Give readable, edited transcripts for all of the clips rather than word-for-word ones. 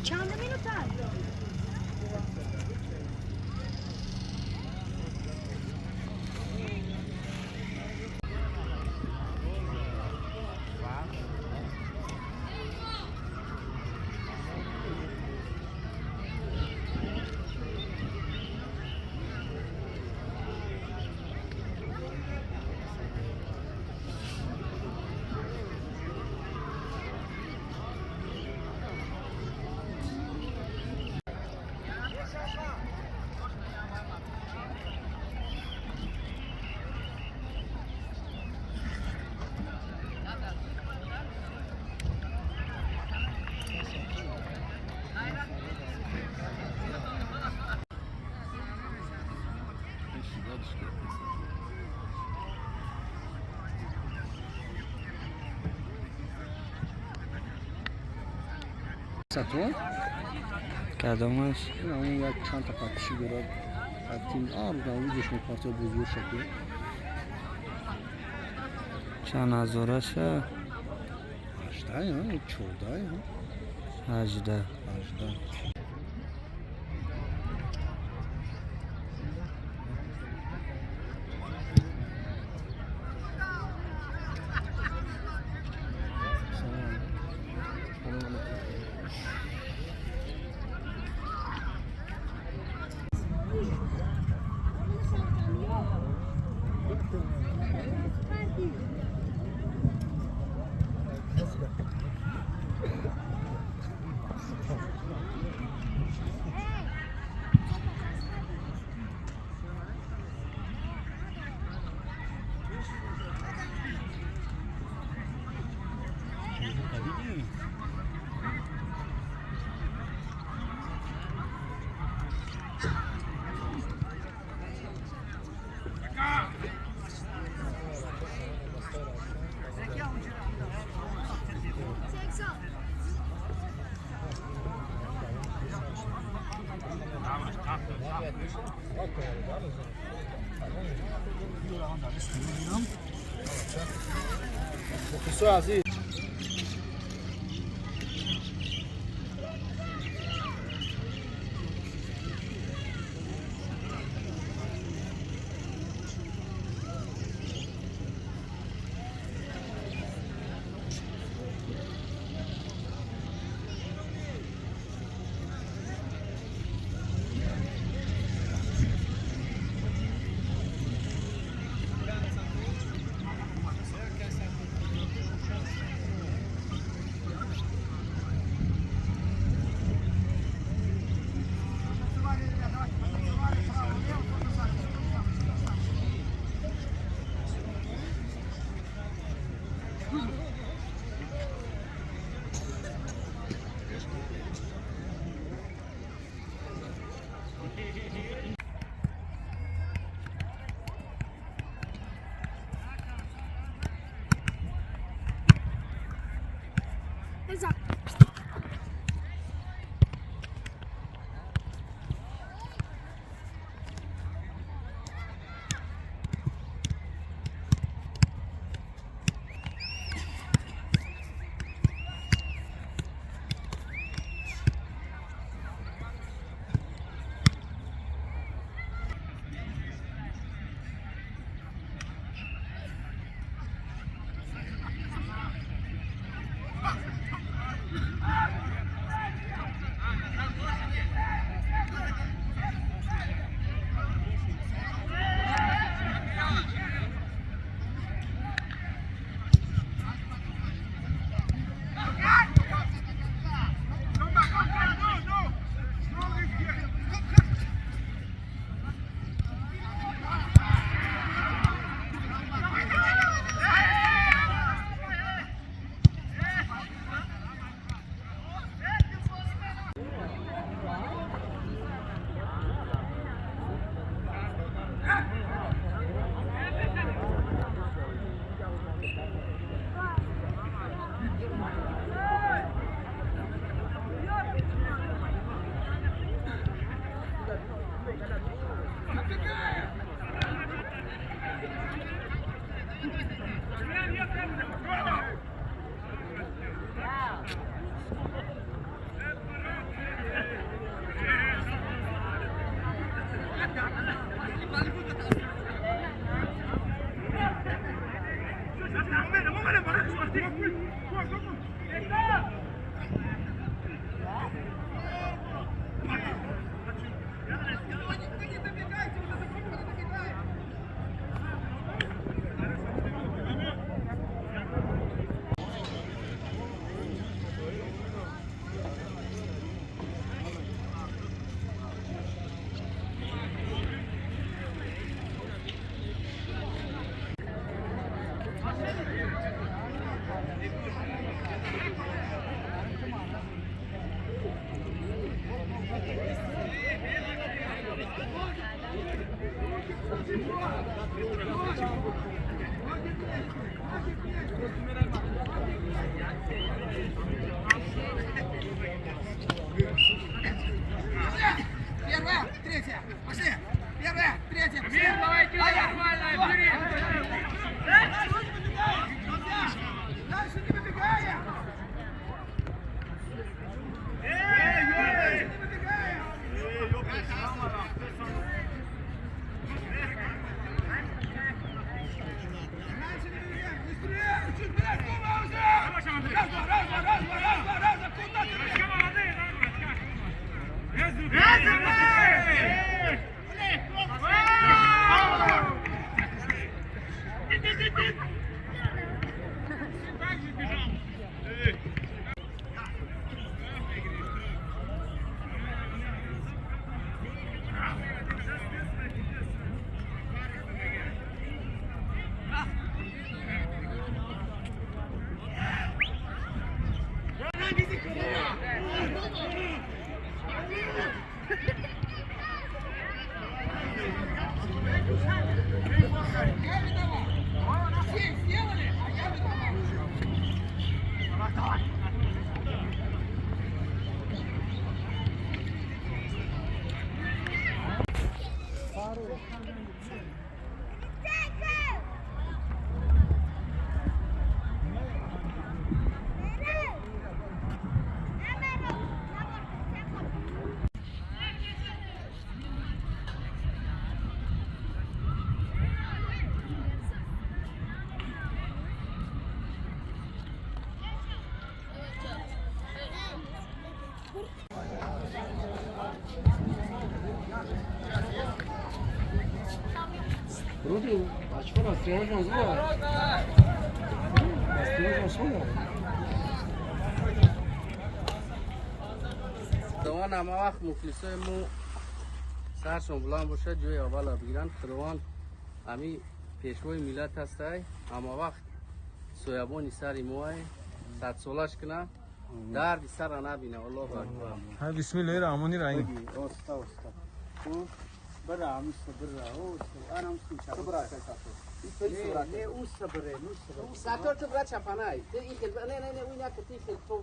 چند minuter? Satın. Kadınmış. Onun ya çanta pakışı göre hatim ağırdan yüzleşme parça bozuyor şekli. Çana zorası. Açta ya, çoğda ya. Hacda. Açta. Pessoal, assim. Первая, третья. Пошли. Первая, третья. Пошли. Давайте, нормально. Дальше не выбегая. Не выбегая. Раньше не выбегай. Быстрее. Чуть вперед. Раз. Куда ты бежишь? Вроде очко расстрелял зло. Расстрелял зло. دوان همه وقت مفلسای مو سرشون بلند باشه جای اول بگیرن کروان همی پیشوای ملت هسته همه وقت سویابانی سر موهای 100 سالش کنه درد سر نبینه الله اکبر ها بسم الله الرحمن الرحیم Osta. Bu bra, musta bra. Osta. Ana musta. Bra ka Ne usta bre, nusta. ساتور تو برای چپانای این خیلی نه اون یک تی خیلی تو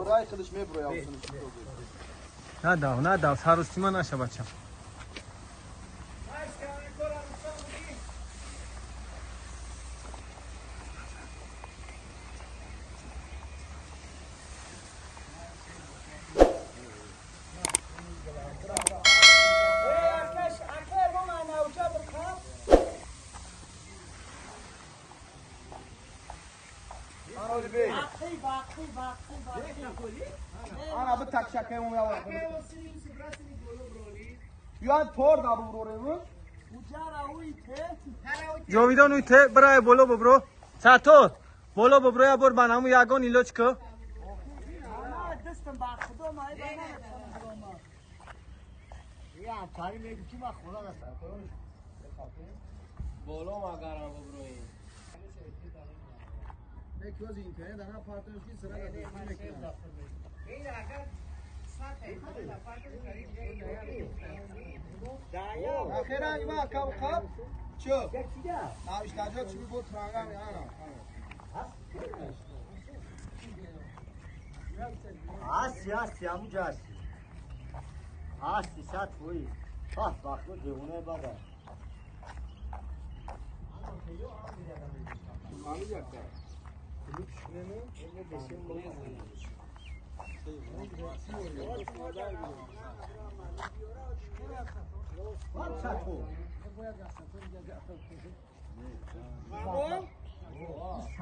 Bra kılıç me bro yapsın. نداو سرستیما نشه بچه Ana bu tak şakayı mı yapalım? Yuan tor da bu oraya. جاویدان اوی ته برای بولو ببرو ساتور بولو ببرو یا بر بنامو یگان ایلوچ که بولو ما گرم ببروی Belki o internet ana partners ki sıra da Akhiran ima kap ço. Na iştacak çibi bu tranga mi ana. Asi amcas. Asi sat foi. Bak bu devune bada. Vamos,